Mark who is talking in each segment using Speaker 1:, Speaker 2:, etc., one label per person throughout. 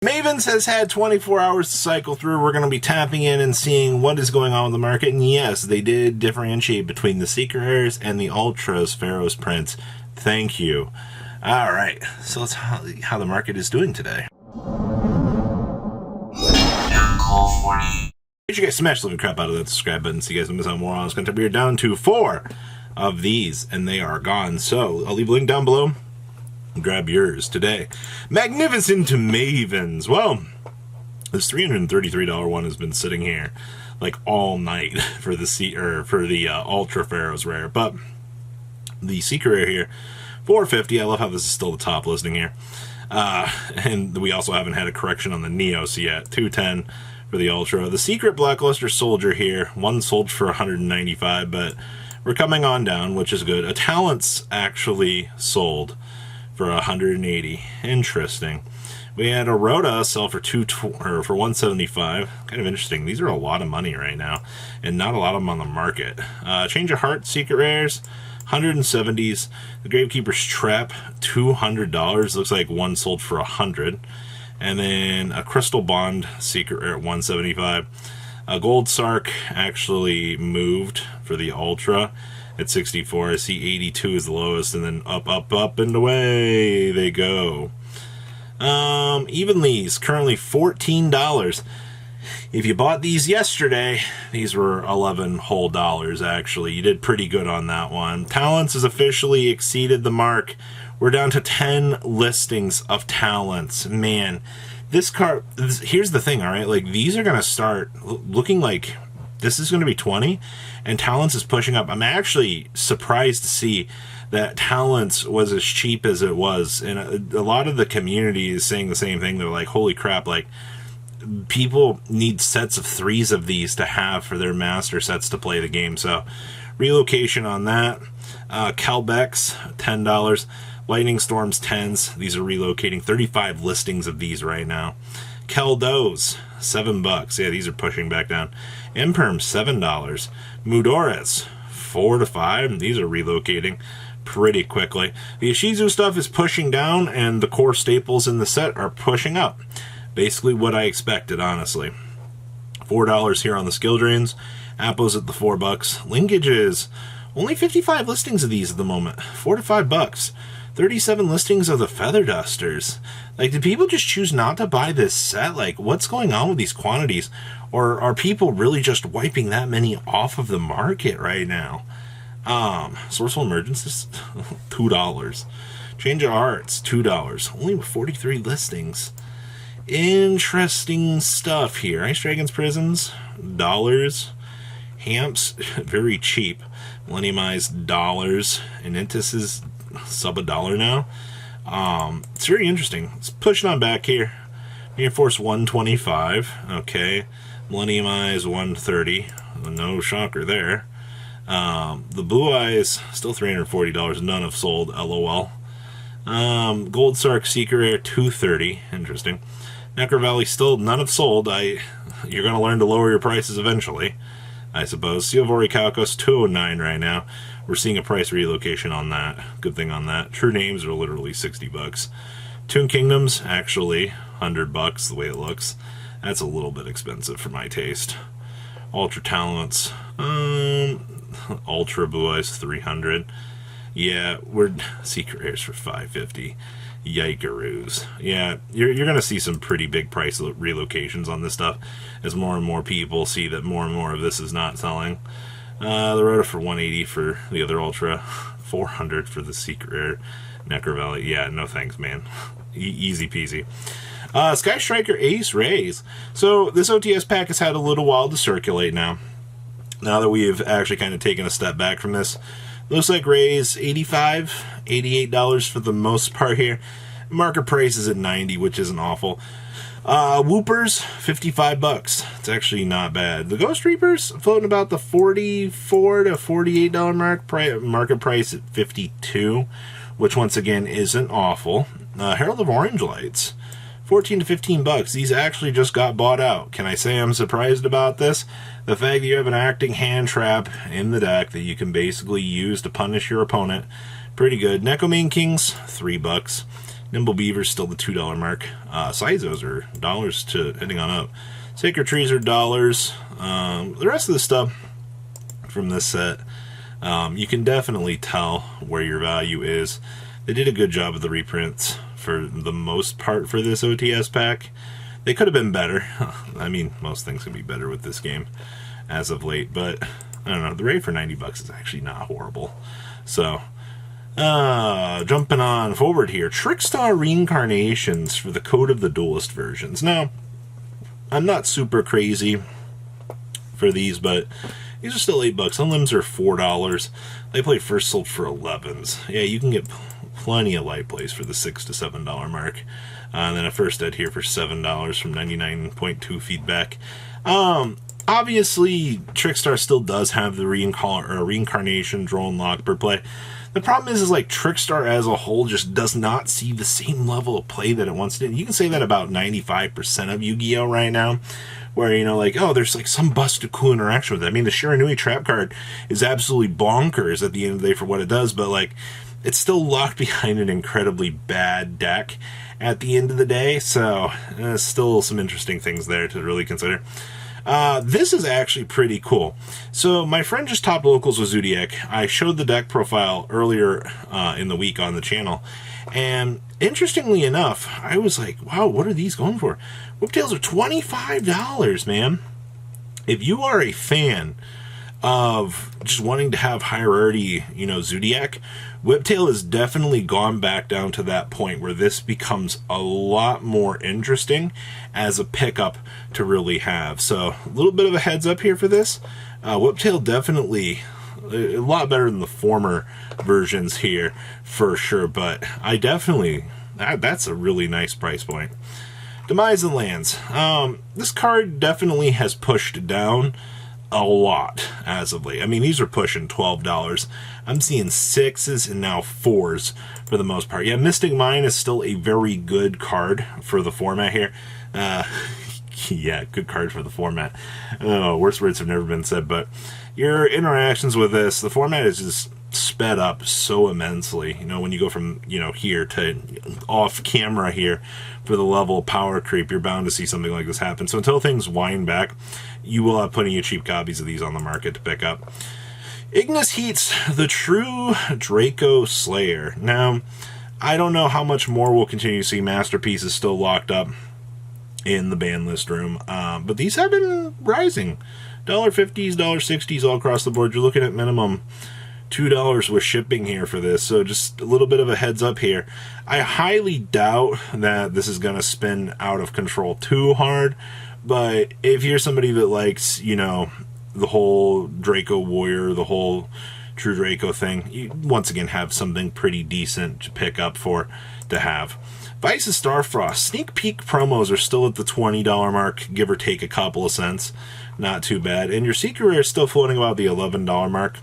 Speaker 1: Mavens has had 24 hours to cycle through. We're going to be tapping in and seeing what is going on with the market. And yes, they did differentiate between the Secret Rares and the Ultras Pharaoh's Prince. Thank you. All right, so let's how the market is doing today. Make sure you guys smash the living crap out of that subscribe button so you guys don't miss out more on this content. We are down to 4 of these, and they are gone. So I'll leave a link down below. Grab yours today. Magnificent Mavens. Well, this $333 one has been sitting here like all night for the Ultra Pharaoh's Rare, but the Secret Rare here, $450. I love how this is still the top listing here, and we also haven't had a correction on the Neos yet. $210 for the Ultra. The Secret Blackluster Soldier here, one sold for $195, but we're coming on down, which is good. A Talents actually sold for $180. Interesting. We had a Rhoda sell for $175. Kind of interesting. These are a lot of money right now, and not a lot of them on the market. Change of Heart Secret Rares, 170s. The Gravekeeper's Trap, $200. Looks like one sold for $100. And then a Crystal Bond Secret Rare at $175. A Gold Sark actually moved for the Ultra at 64. I see 82 is the lowest, and then up, and away they go. Even these, currently $14. If you bought these yesterday, these were 11 whole dollars, actually. You did pretty good on that one. Talents has officially exceeded the mark. We're down to 10 listings of Talents. Man, this card, here's the thing, all right? Like, these are going to start looking like this is going to be 20, and Talents is pushing up. I'm actually surprised to see that Talents was as cheap as it was, and a lot of the community is saying the same thing. They're like, holy crap, like, people need sets of 3s of these to have for their master sets to play the game. So, relocation on that. Calbex, $10. Lightning Storms, 10s. These are relocating. 35 listings of these right now. Keldos, $7. Yeah, these are pushing back down. Imperm, $7. Mudores, 4 to 5. These are relocating pretty quickly. The Ishizu stuff is pushing down, and the core staples in the set are pushing up. Basically what I expected, honestly. $4 here on the skill drains. Appos at the $4. Linkages, only 55 listings of these at the moment. $4 to $5. 37 listings of the Feather Dusters. Like, did people just choose not to buy this set? Like, what's going on with these quantities? Or are people really just wiping that many off of the market right now? Sourceful Emergencies, $2. Change of Hearts, $2. Only with 43 listings. Interesting stuff here. Ice Dragons Prisons, $. Hamps, very cheap. Millenniumized, $. And Intis is sub $1 now. It's very interesting. It's pushing on back here. Reinforce 125. Okay. Millenniumize 130. No shocker there. The Blue Eyes still $340. None have sold. LOL. Gold Sark Secret Rare, $230. Interesting. Necro Valley still none have sold. You're going to learn to lower your prices eventually, I suppose. Silvori Calcos, $209 right now. We're seeing a price relocation on that. Good thing on that. True Names are literally $60. Toon Kingdoms, actually $100 the way it looks. That's a little bit expensive for my taste. Ultra Talents, Ultra Blue Eyes, $300. Yeah, we're Secret Rares for $550. Yikeroos. Yeah, you're going to see some pretty big price relocations on this stuff as more and more people see that more and more of this is not selling. The Rhoda for $180 for the other Ultra, $400 for the Secret Rare. Necro Valley, yeah, no thanks, man. Easy peasy. Sky Striker Ace Rays. So this OTS pack has had a little while to circulate now. Now that we have actually kind of taken a step back from this, looks like Rays $85, $88 for the most part here. Market price is at $90, which isn't awful. Whoopers, $55. It's actually not bad. The Ghost Reapers floating about the $44 to $48 market price at $52, which once again isn't awful. Herald of Orange Lights, $14 to $15. These actually just got bought out. Can I say I'm surprised about this? The fact that you have an acting hand trap in the deck that you can basically use to punish your opponent. Pretty good. Necomane Kings, $3. Nimble Beaver's still the $2 mark. Sizos are dollars to heading on up. Sacred Trees are dollars. The rest of the stuff from this set, you can definitely tell where your value is. They did a good job of the reprints for the most part for this OTS pack. They could have been better. I mean, most things can be better with this game as of late, but I don't know. The rate for $90 is actually not horrible. So, jumping on forward here, Trickstar Reincarnations for the Code of the Duelist versions. Now, I'm not super crazy for these, but these are still $8. Unlims are $4. They play first sold for 11s. Yeah, you can get plenty of light plays for the $6 to $7 mark. And then a first ed here for $7 from 99.2 feedback. Obviously, Trickstar still does have the reincarnation, drone lock per play. The problem is like Trickstar as a whole just does not see the same level of play that it once did. You can say that about 95% of Yu-Gi-Oh! Right now, where, you know, like, oh, there's like some busted cool interaction with it. I mean, the Shiranui trap card is absolutely bonkers at the end of the day for what it does, but like, it's still locked behind an incredibly bad deck at the end of the day, so still some interesting things there to really consider. This is actually pretty cool. So my friend just topped locals with Zodiac. I showed the deck profile earlier in the week on the channel, and interestingly enough, I was like, wow, what are these going for? Whiptails are $25, man. If you are a fan of just wanting to have high rarity, you know, Zodiac, Whiptail has definitely gone back down to that point where this becomes a lot more interesting as a pickup to really have. So a little bit of a heads up here for this. Whiptail definitely a lot better than the former versions here for sure, but I definitely, that's a really nice price point. Demise and Lands. This card definitely has pushed down a lot as of late. I mean, these are pushing $12. I'm seeing 6s and now 4s for the most part. Yeah, Mystic Mine is still a very good card for the format here. Yeah, good card for the format. Oh, worse words have never been said, but your interactions with this, the format is just sped up so immensely. You know, when you go from, you know, here to off camera here for the level of power creep, you're bound to see something like this happen. So until things wind back, you will have plenty of cheap copies of these on the market to pick up. Ignis Heat's the True Draco Slayer. Now, I don't know how much more we'll continue to see Masterpieces still locked up in the ban list room, but these have been rising. $1.50s, $1.60s all across the board. You're looking at minimum $2 with shipping here for this, so just a little bit of a heads up here. I highly doubt that this is going to spin out of control too hard, but if you're somebody that likes, you know, the whole Draco Warrior, the whole True Draco thing, you once again have something pretty decent to pick up for to have. Vice's Starfrost. Sneak peek promos are still at the $20 mark, give or take a couple of cents. Not too bad. And your Secret Rare is still floating about the $11 mark.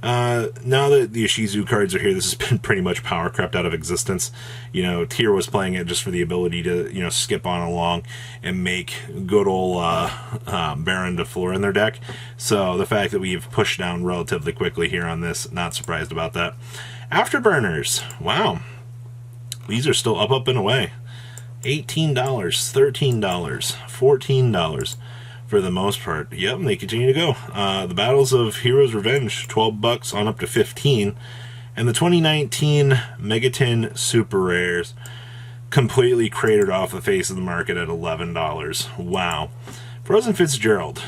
Speaker 1: Now that the Ishizu cards are here, this has been pretty much power crept out of existence. You know, Tier was playing it just for the ability to, you know, skip on along and make good old Baron de Fleur in their deck. So the fact that we've pushed down relatively quickly here on this, not surprised about that. Afterburners. Wow. These are still up and away. $18, $13, $14 for the most part. Yep, and they continue to go. The Battles of Heroes Revenge, $12 on up to $15. And the 2019 Megaton Super Rares completely cratered off the face of the market at $11. Wow. Frozen Fitzgerald.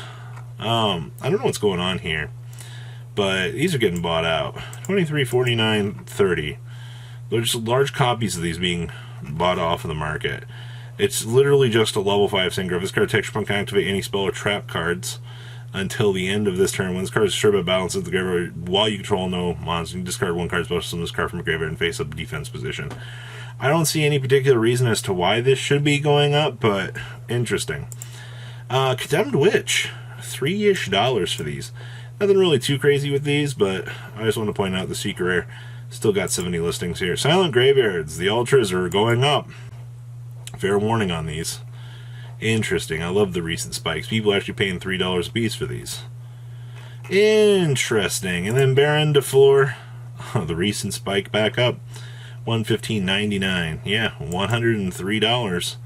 Speaker 1: I don't know what's going on here, but these are getting bought out. $23, $49, $30. There's large copies of these being bought off of the market. It's literally just a level 5 synchro. If this card texture point can activate any spell or trap cards until the end of this turn. When this card is stripped of balance into the graveyard while you control no monster, you discard one card special from this card from a graveyard and face up defense position. I don't see any particular reason as to why this should be going up, but interesting. Condemned Witch. $3-ish for these. Nothing really too crazy with these, but I just want to point out the Secret Rare still got 70 listings here. Silent Graveyards. The Ultras are going up. Fair warning on these. Interesting. I love the recent spikes. People actually paying $3 a piece for these. Interesting. And then Baron de Fleur. The recent spike back up. $115.99. Yeah, $103.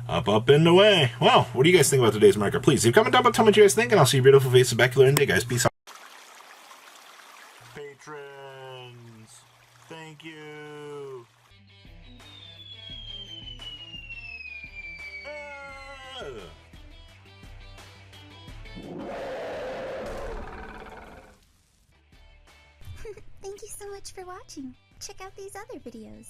Speaker 1: Up and away. Well, what do you guys think about today's market? Please leave a comment down below, tell me what you guys think, and I'll see your beautiful faces back here in a day, guys. Peace out. Patrons, thank you.
Speaker 2: Thank you so much for watching. Check out these other videos.